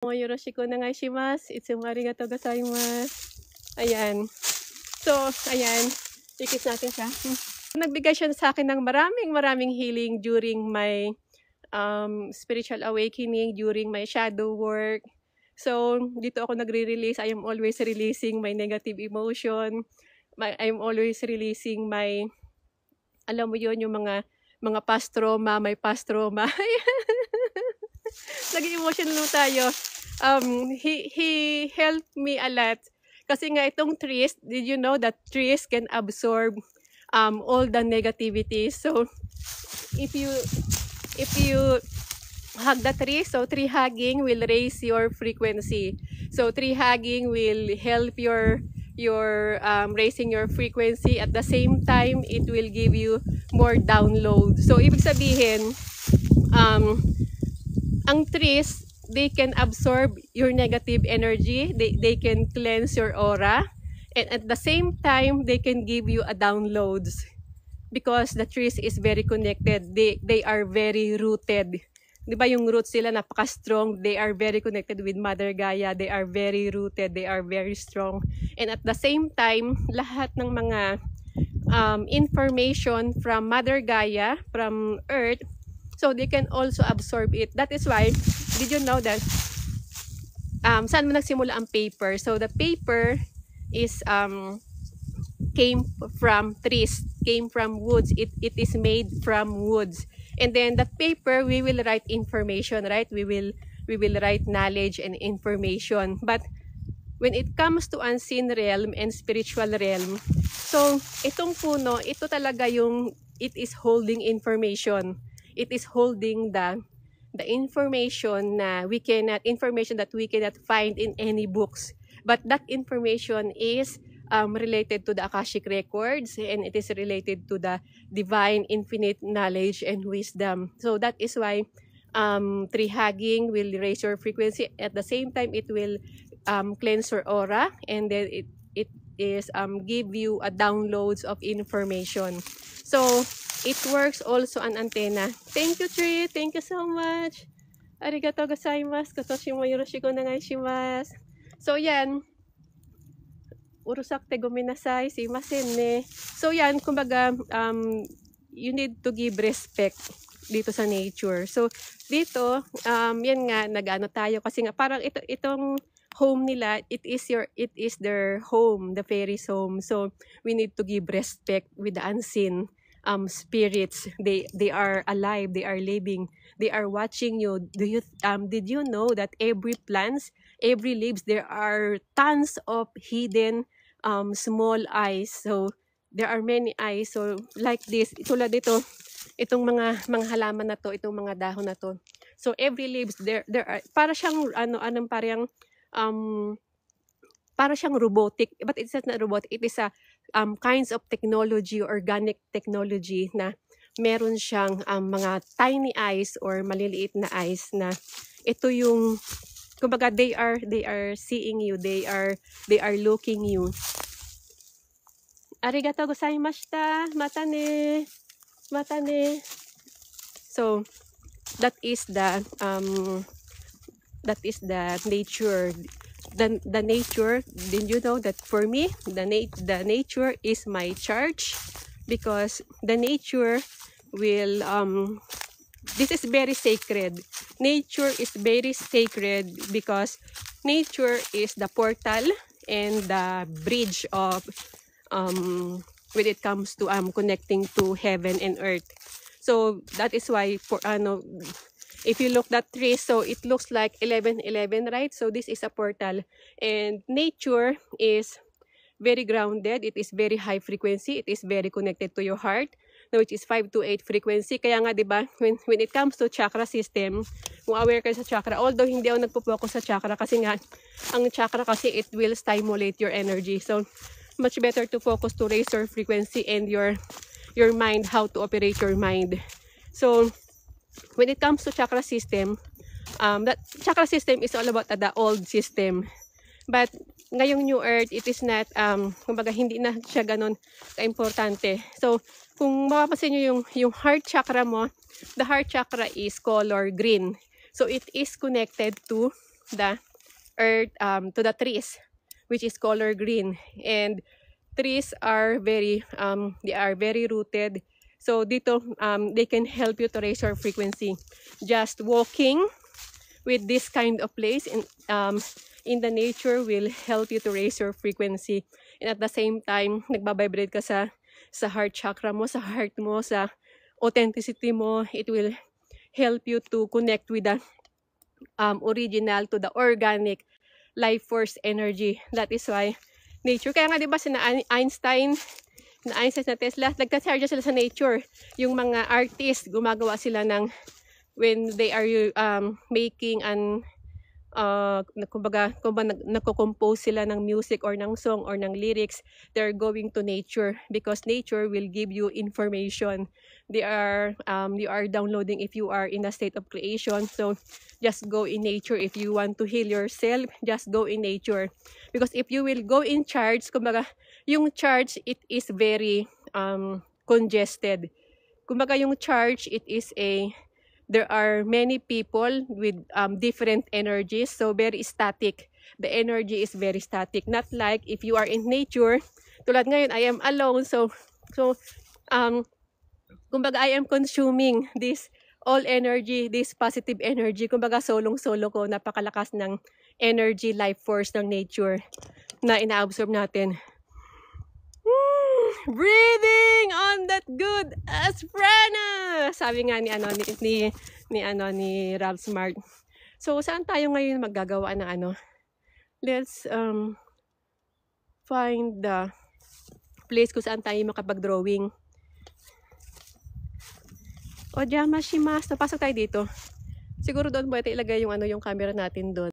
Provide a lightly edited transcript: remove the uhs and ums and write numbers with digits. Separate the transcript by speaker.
Speaker 1: Yoroshiku onegaishimasu. Itsumo arigatou gozaimasu. Ayan. So, ayan. Ikis natin siya. Nagbigay siya sa akin ng maraming healing during my spiritual awakening, during my shadow work. So, dito ako nagre-release. I am always releasing my negative emotion. I'm always releasing my, alam mo yun, yung mga past trauma, my past trauma. Naging emotional tayo. He helped me a lot. Kasi nga itong trees, did you know that trees can absorb all the negativity? So, if you hug the tree, so tree hugging will raise your frequency. So tree hugging will help your raising your frequency. At the same time, it will give you more download. So ibig sabihin, ang trees, they can absorb your negative energy. They can cleanse your aura, and at the same time, they can give you a downloads. Because the trees is very connected. They are very rooted. Di ba yung roots sila napaka-strong? They are very connected with Mother Gaia. They are very rooted. They are very strong. And at the same time, lahat ng mga information from Mother Gaia, from Earth, so they can also absorb it. That is why, did you know that saan mo nagsimula ang paper? So the paper is came from trees, came from woods. It is made from woods. And then that paper, we will write information, right? We will write knowledge and information. But when it comes to unseen realm and spiritual realm, so itong puno, ito talaga yung, it is holding information. It is holding the information na information that we cannot find in any books. But that information is related to the Akashic records, and it is related to the divine infinite knowledge and wisdom. So that is why tree hugging will raise your frequency. At the same time, it will cleanse your aura, and then it is give you a downloads of information. So it works also an antenna. Thank you, tree. Thank you so much. Arigatou gozaimasu. Kotoshi mo yoroshiku onegaishimasu. So yan. Urusakte gomenasai, simasen ne. So yan, kumbaga, you need to give respect dito sa nature. So dito, yan nga, nag-ano tayo kasi nga parang itong home nila, it is their home, the fairy's home. So we need to give respect with the unseen spirits. They are alive, they are living, they are watching you. Did you know that every plants, every leaves, there are tons of hidden small eyes. So there are many eyes. So like this, tulad dito, itong mga halaman na to, itong mga dahon na to. So every leaves, there are, para siyang para siyang robotic, but it's not robotic. It is a kinds of technology, organic technology, na meron siyang mga tiny eyes or maliliit na eyes na ito yung, kumbaga, they are seeing you, they are looking you. Arigatou gozaimashita. Mata ne. So that is the nature. The nature, did you know that for me, the nature is my charge, because the nature will this is very sacred. Nature is very sacred because nature is the portal and the bridge of when it comes to connecting to heaven and earth. So that is why for if you look that tree, so it looks like 1111, right? So this is a portal, and nature is very grounded. It is very high frequency. It is very connected to your heart, which is 528 frequency. Kaya nga, di ba, when it comes to chakra system, kung aware kayo sa chakra, although hindi ako nagpo-focus sa chakra kasi nga, ang chakra kasi it will stimulate your energy. So much better to focus to raise your frequency and your mind, how to operate your mind. So when it comes to chakra system, that chakra system is all about the old system. But ngayong New Earth, it is not, kumbaga, hindi na siya ganun ka-importante. So kung mapapansin nyo yung heart chakra mo, the heart chakra is color green. So it is connected to the earth, to the trees, which is color green. And trees are very they are very rooted. So dito they can help you to raise your frequency. Just walking with this kind of place in the nature will help you to raise your frequency. And at the same time, nagbabibrate ka sa heart chakra mo, sa heart mo, sa authenticity mo. It will help you to connect with the original, to the organic life force energy. That is why nature. Kaya nga 'di ba sina Einstein na Tesla, nagta-charge sila sa nature. Yung mga artists, gumagawa sila ng when they are making an kumbaga nagko-compose sila ng music or ng song or ng lyrics, they're going to nature because nature will give you information. They are you are downloading if you are in a state of creation. So just go in nature. If you want to heal yourself, just go in nature. Because if you will go in charge, kumbaga yung charge, it is very congested. Kumbaga yung charge, it is there are many people with different energies, so very static. The energy is very static, not like if you are in nature. Tulad ngayon, I am alone, so kumbaga I am consuming this all energy, this positive energy. Kumbaga solong-solo ko, napakalakas ng energy, life force ng nature na ina-absorb natin. Breathing on that good asprana. Sabi nga ni Rob Smart. So saan tayo ngayon maggagawa ng let's find the place kung saan tayo makapag-drawing. O diyan mashimasu. Pasok tayo dito. Siguro doon pwede ilagay yung yung camera natin doon.